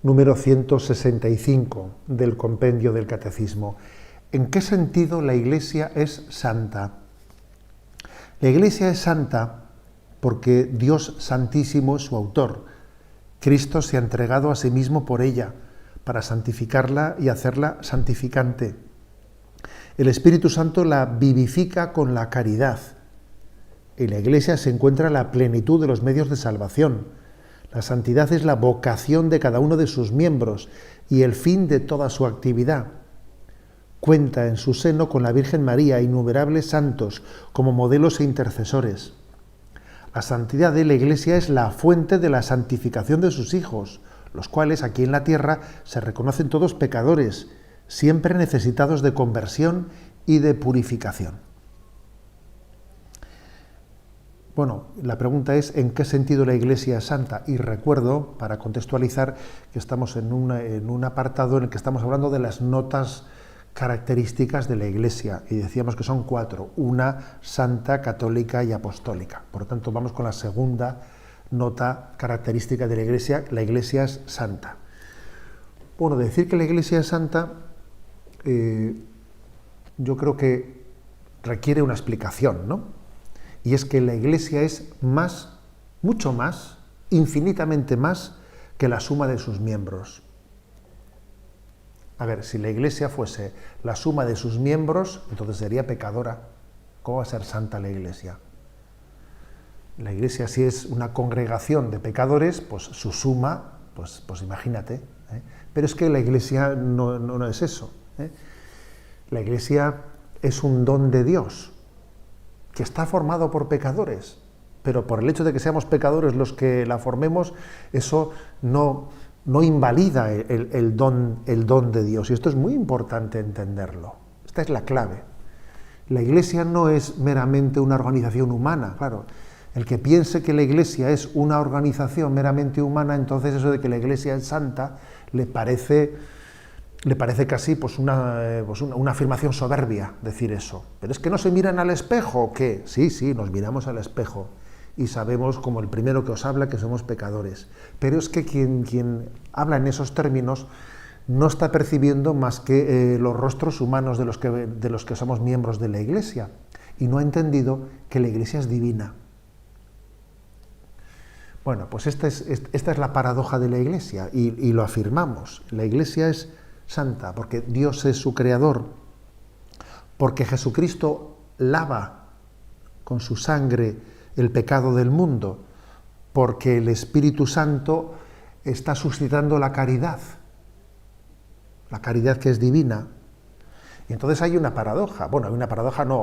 número 165 del compendio del Catecismo. ¿En qué sentido la Iglesia es santa? La Iglesia es santa porque Dios Santísimo es su autor. Cristo se ha entregado a sí mismo por ella, para santificarla y hacerla santificante. El Espíritu Santo la vivifica con la caridad. En la Iglesia se encuentra la plenitud de los medios de salvación. La santidad es la vocación de cada uno de sus miembros y el fin de toda su actividad. Cuenta en su seno con la Virgen María e innumerables santos como modelos e intercesores. La santidad de la Iglesia es la fuente de la santificación de sus hijos, los cuales aquí en la tierra se reconocen todos pecadores, siempre necesitados de conversión y de purificación. Bueno, la pregunta es ¿en qué sentido la Iglesia es santa? Y recuerdo, para contextualizar, que estamos en un apartado en el que estamos hablando de las notas características de la Iglesia, y decíamos que son 4, una santa, católica y apostólica. Por lo tanto, vamos con la segunda nota característica de la Iglesia es santa. Bueno, decir que la Iglesia es santa, yo creo que requiere una explicación, ¿no? Y es que la Iglesia es más, mucho más, infinitamente más que la suma de sus miembros. A ver, si la Iglesia fuese la suma de sus miembros, entonces sería pecadora. ¿Cómo va a ser santa la Iglesia? La Iglesia, si es una congregación de pecadores, pues su suma, pues imagínate. Pero es que la Iglesia no es eso. La Iglesia es un don de Dios, que está formado por pecadores, pero por el hecho de que seamos pecadores los que la formemos, eso no invalida el don de Dios. Y esto es muy importante entenderlo. Esta es la clave. La Iglesia no es meramente una organización humana, claro. El que piense que la Iglesia es una organización meramente humana, entonces eso de que la Iglesia es santa le parece casi pues una afirmación soberbia decir eso. Pero es que no se miran al espejo, ¿o qué? Sí, nos miramos al espejo y sabemos, como el primero que os habla, que somos pecadores. Pero es que quien habla en esos términos no está percibiendo más que los rostros humanos de los que somos miembros de la Iglesia, y no ha entendido que la Iglesia es divina. Bueno, pues esta es la paradoja de la Iglesia, y lo afirmamos. La Iglesia es santa porque Dios es su creador, porque Jesucristo lava con su sangre el pecado del mundo, porque el Espíritu Santo está suscitando la caridad que es divina. Y entonces hay una paradoja,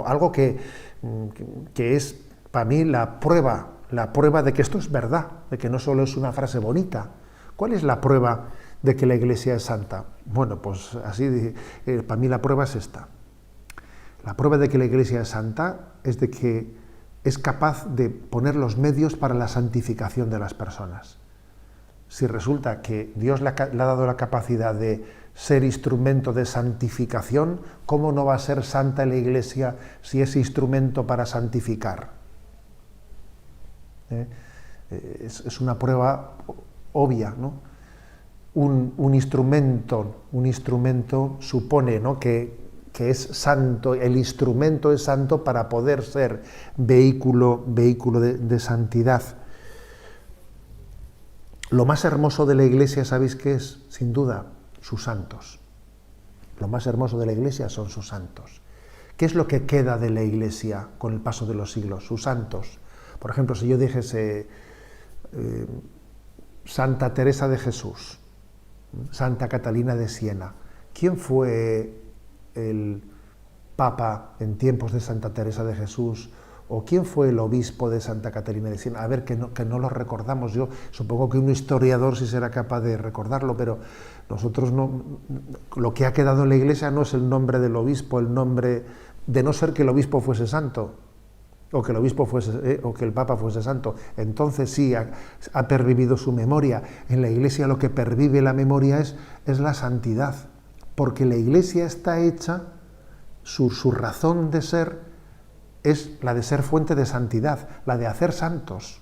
algo que es para mí la prueba de que esto es verdad, de que no solo es una frase bonita. ¿Cuál es la prueba de que la Iglesia es santa? Bueno, pues así, para mí la prueba es esta. La prueba de que la Iglesia es santa es de que es capaz de poner los medios para la santificación de las personas. Si resulta que Dios le ha dado la capacidad de ser instrumento de santificación, ¿cómo no va a ser santa la Iglesia si es instrumento para santificar? Es una prueba obvia, ¿no? Un instrumento supone, ¿no?, que es santo, el instrumento es santo para poder ser vehículo de santidad. Lo más hermoso de la Iglesia, ¿sabéis qué es? Sin duda, sus santos. Lo más hermoso de la Iglesia son sus santos. ¿Qué es lo que queda de la Iglesia con el paso de los siglos? Sus santos. Por ejemplo, si yo dijese Santa Teresa de Jesús, Santa Catalina de Siena, ¿quién fue el Papa en tiempos de Santa Teresa de Jesús? ¿O quién fue el obispo de Santa Catalina de Siena? A ver, que no lo recordamos. Yo supongo que un historiador sí será capaz de recordarlo, pero nosotros no. Lo que ha quedado en la Iglesia no es el nombre del obispo, el nombre, de no ser que el obispo fuese santo, o que el obispo fuese, o que el Papa fuese santo. Entonces sí, ha pervivido su memoria. En la Iglesia lo que pervive la memoria es la santidad, porque la Iglesia está hecha, su razón de ser es la de ser fuente de santidad, la de hacer santos.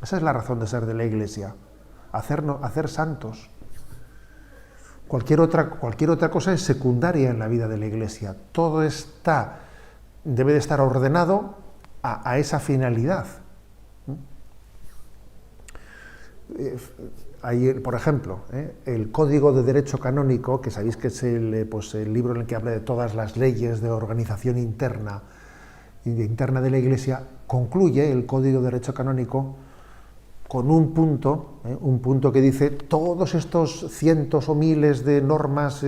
Esa es la razón de ser de la Iglesia, hacer santos. Cualquier otra cosa es secundaria en la vida de la Iglesia. Todo debe de estar ordenado a esa finalidad. Hay, por ejemplo, el Código de Derecho Canónico, que sabéis que es el libro en el que habla de todas las leyes de organización interna de la Iglesia, concluye el Código de Derecho Canónico con un punto que dice: todos estos cientos o miles de normas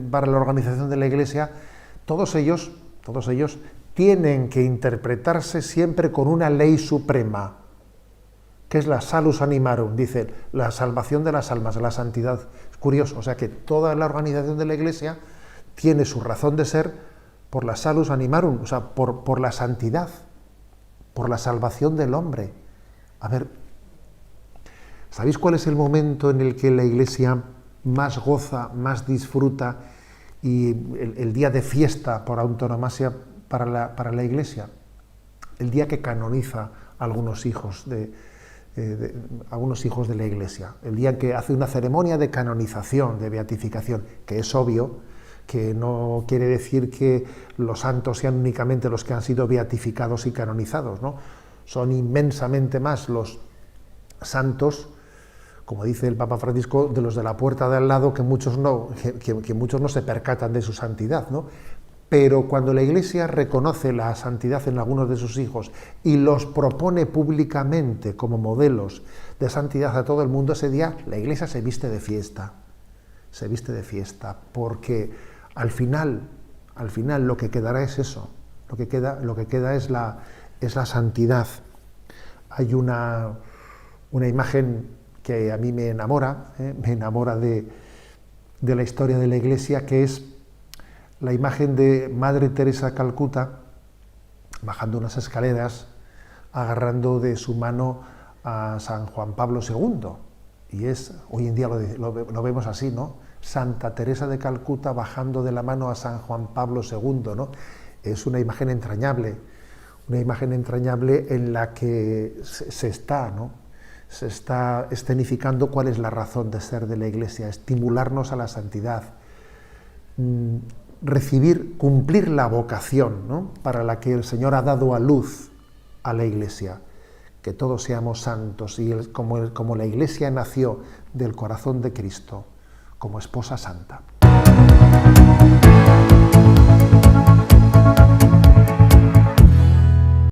para la organización de la Iglesia, todos ellos tienen que interpretarse siempre con una ley suprema, que es la salus animarum, dice, la salvación de las almas, la santidad. Es curioso, o sea que toda la organización de la Iglesia tiene su razón de ser por la salus animarum, o sea, por la santidad, por la salvación del hombre. A ver, ¿sabéis cuál es el momento en el que la Iglesia más goza, más disfruta, y el día de fiesta por antonomasia para la Iglesia? El día que canoniza a algunos hijos de la Iglesia, el día en que hace una ceremonia de canonización, de beatificación, que es obvio que no quiere decir que los santos sean únicamente los que han sido beatificados y canonizados, ¿no? Son inmensamente más los santos, como dice el Papa Francisco, de los de la puerta de al lado, que muchos no se percatan de su santidad, ¿no? Pero cuando la Iglesia reconoce la santidad en algunos de sus hijos y los propone públicamente como modelos de santidad a todo el mundo, ese día la Iglesia se viste de fiesta, porque al final lo que quedará es eso, lo que queda es la santidad. Hay una imagen que a mí me enamora de la historia de la Iglesia, que es la imagen de Madre Teresa de Calcuta bajando unas escaleras, agarrando de su mano a San Juan Pablo II. Y hoy en día lo vemos así, ¿no? Santa Teresa de Calcuta bajando de la mano a San Juan Pablo II, ¿no? Es una imagen entrañable en la que se está escenificando cuál es la razón de ser de la Iglesia: estimularnos a la santidad, cumplir la vocación, ¿no?, para la que el Señor ha dado a luz a la Iglesia, que todos seamos santos, y como la Iglesia nació del corazón de Cristo, como esposa santa.